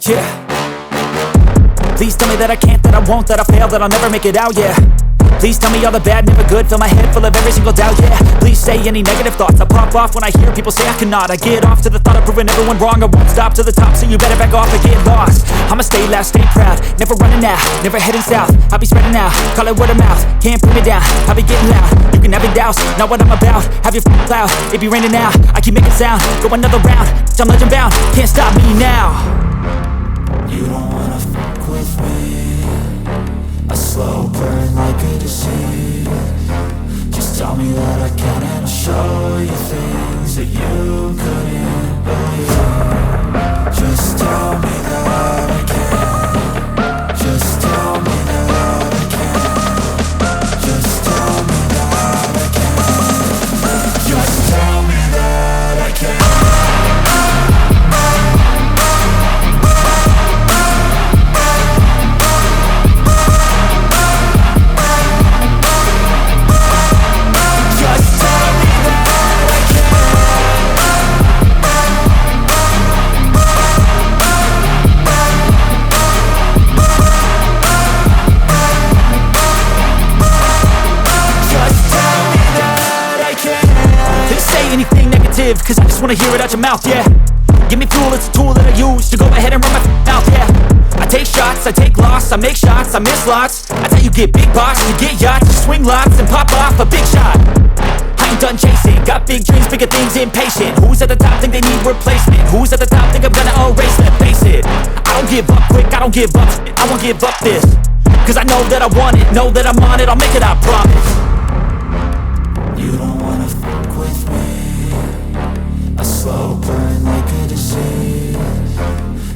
Yeah. Please tell me that I can't, that I won't, that I fail, that I'll never make it out, yeah. Please tell me all the bad, never good, fill my head full of every single doubt, yeah. Please say any negative thoughts, I pop off when I hear people say I cannot. I get off to the thought of proving everyone wrong, I won't stop to the top, so you better back off and get lost. I'ma stay loud, stay proud, never running out, never heading south. I'll be spreading out, call it word of mouth, can't put me down, I'll be getting loud. You can have your doubts, not what I'm about, have your cloud, it be raining now. I keep making sound, go another round, I'm legend bound, can't stop me now. You don't wanna fuck with me. A slow burn like a disease. Just tell me that I can and I'll show you things that you couldn't believe. Just tell me that I can. Just tell me that I can. Just tell me that I can. Just tell me that I can. Cause I just wanna hear it out your mouth, yeah. Give me fuel, it's a tool that I use to go ahead and run my mouth, yeah. I take shots, I take loss, I make shots, I miss lots. That's how you get big box, you get yachts, you swing lots and pop off a big shot. I ain't done chasing, got big dreams, bigger things, impatient. Who's at the top think they need replacement? Who's at the top think I'm gonna erase them? Face it, I don't give up quick, I don't give up shit, I won't give up this. Cause I know that I want it, know that I'm on it, I'll make it, I promise. You don't wanna fuck with me. A slow burn like a disease.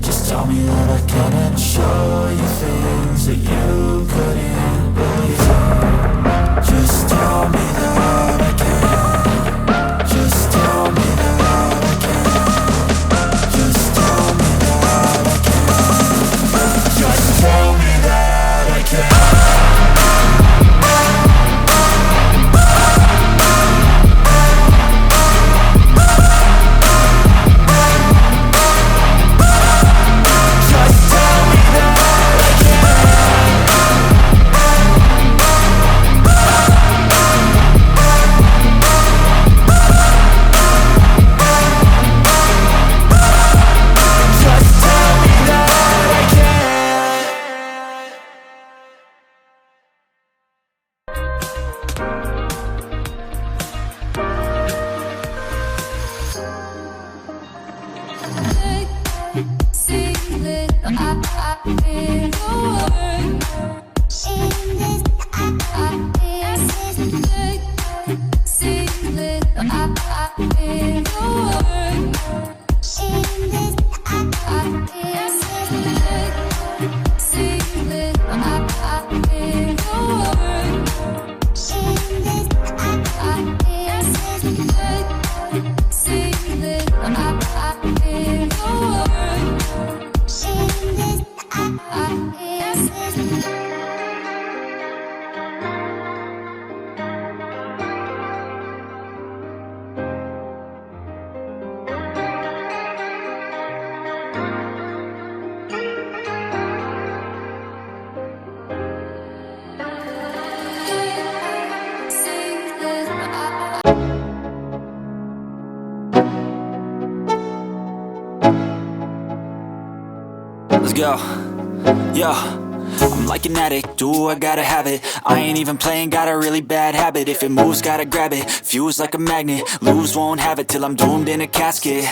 Just tell me that I can and I'll show you things that you couldn't believe. Just tell me that I can. Just tell me that I can. Just tell me that I can. Just tell me that I can. Let's go. Yo, I'm like an addict, do I gotta have it. I ain't even playing, got a really bad habit. If it moves, gotta grab it, fuse like a magnet. Lose, won't have it till I'm doomed in a casket.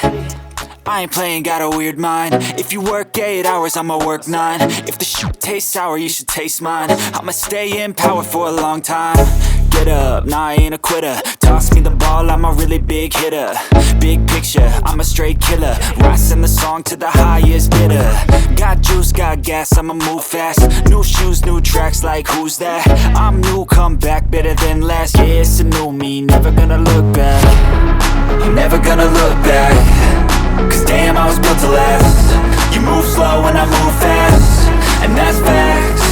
I ain't playing, got a weird mind. If you work 8 hours, I'ma work 9. If the shit tastes sour, you should taste mine. I'ma stay in power for a long time. get up, nah I ain't a quitter. Toss me the ball, I'm a really big hitter. Big picture, I'm a straight killer. Rising the song to the highest bidder. Got juice, got gas, I'ma move fast. New shoes, new tracks, like who's that? I'm new, come back, better than last. Yeah, it's a new me, never gonna look back. I'm never gonna look back. Cause damn, I was built to last. You move slow and I move fast, and that's facts.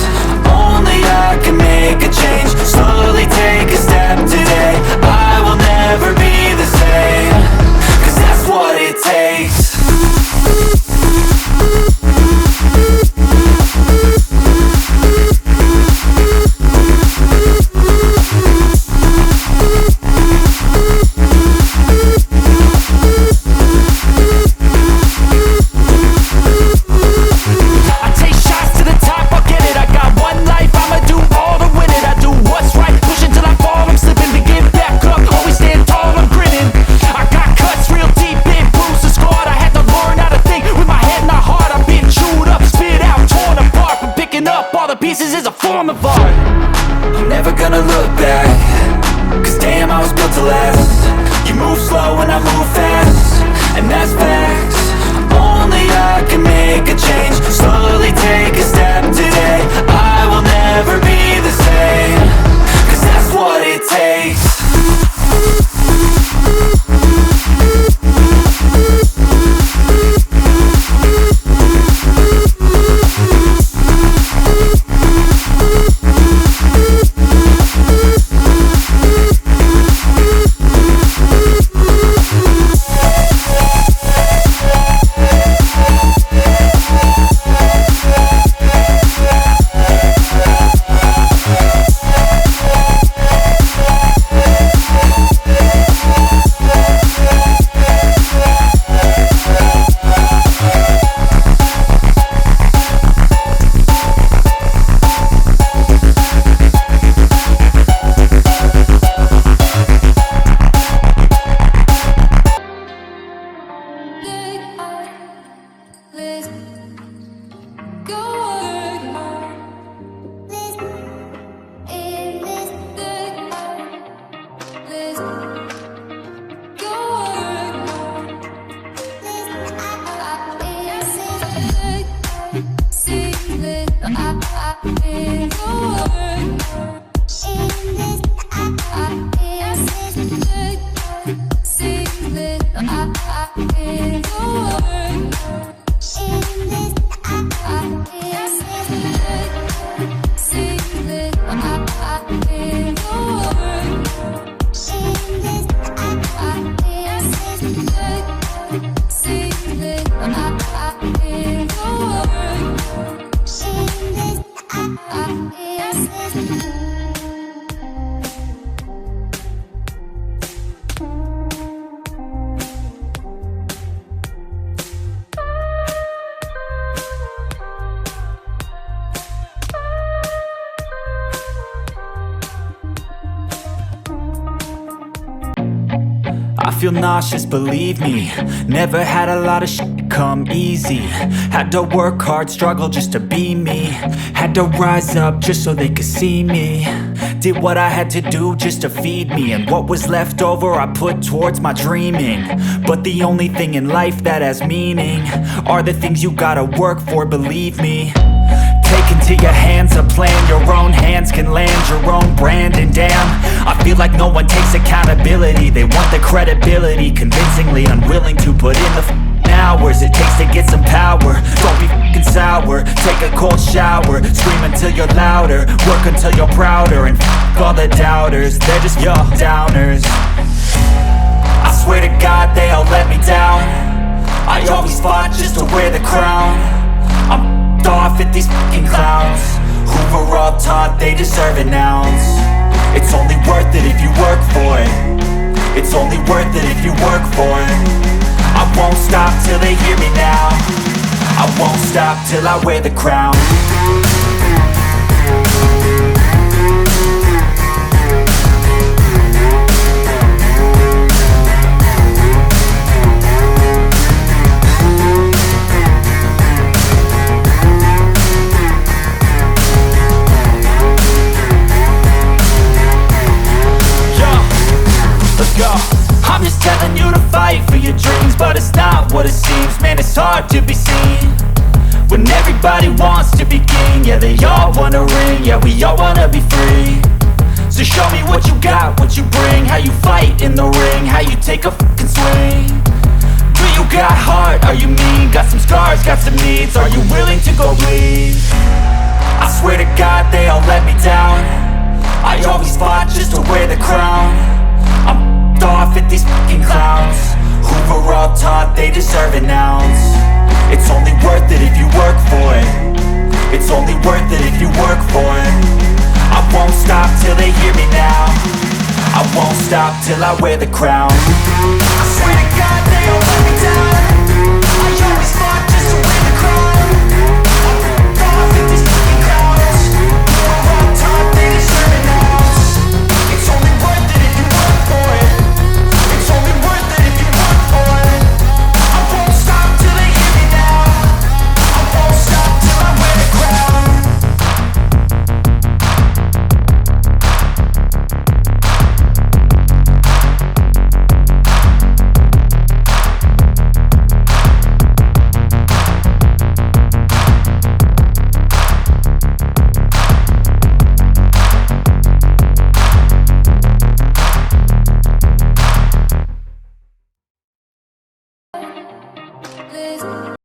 Only I can make a change. Slowly take a step today. I will never be the same. Cause that's what it takes. I'm never gonna look back. Cause damn, I was built to last. You move slow and I move fast, and that's facts. Only I can make a change. Slowly take a step today. I will never be the same. Cause that's what it takes. I feel nauseous, believe me. Never had a lot of shit come easy. Had to work hard, struggle just to be me. Had to rise up just so they could see me. Did what I had to do just to feed me, and what was left over I put towards my dreaming. But the only thing in life that has meaning are the things you gotta work for, believe me. Take into your hands a plan. Your own hands can land your own brand. And damn, I feel like no one takes accountability. They want the credibility, convincingly unwilling to put in the hours it takes to get some power. Don't be f***ing sour. Take a cold shower. Scream until you're louder. Work until you're prouder. And f*** all the doubters, they're just your downers. I swear to God they all let me down. I always fought just to wear the crown. I'm off at these fucking clowns who were all taught they deserve an ounce. It's only worth it if you work for it. It's only worth it if you work for it. I won't stop till they hear me now. I won't stop till I wear the crown. but it's not what it seems. Man, it's hard to be seen when everybody wants to be king. Yeah, they all wanna ring, yeah, we all wanna be free. So show me what you got, what you bring, how you fight in the ring, how you take a fucking swing. Do you got heart, are you mean? Got some scars, got some needs, are you willing to go bleed? I swear to God they all let me down. I always fought just to wear the crown. I'm off at these fucking clowns who were all taught they deserve an ounce. It's only worth it if you work for it. It's only worth it if you work for it. I won't stop till they hear me now. I won't stop till I wear the crown. I swear to God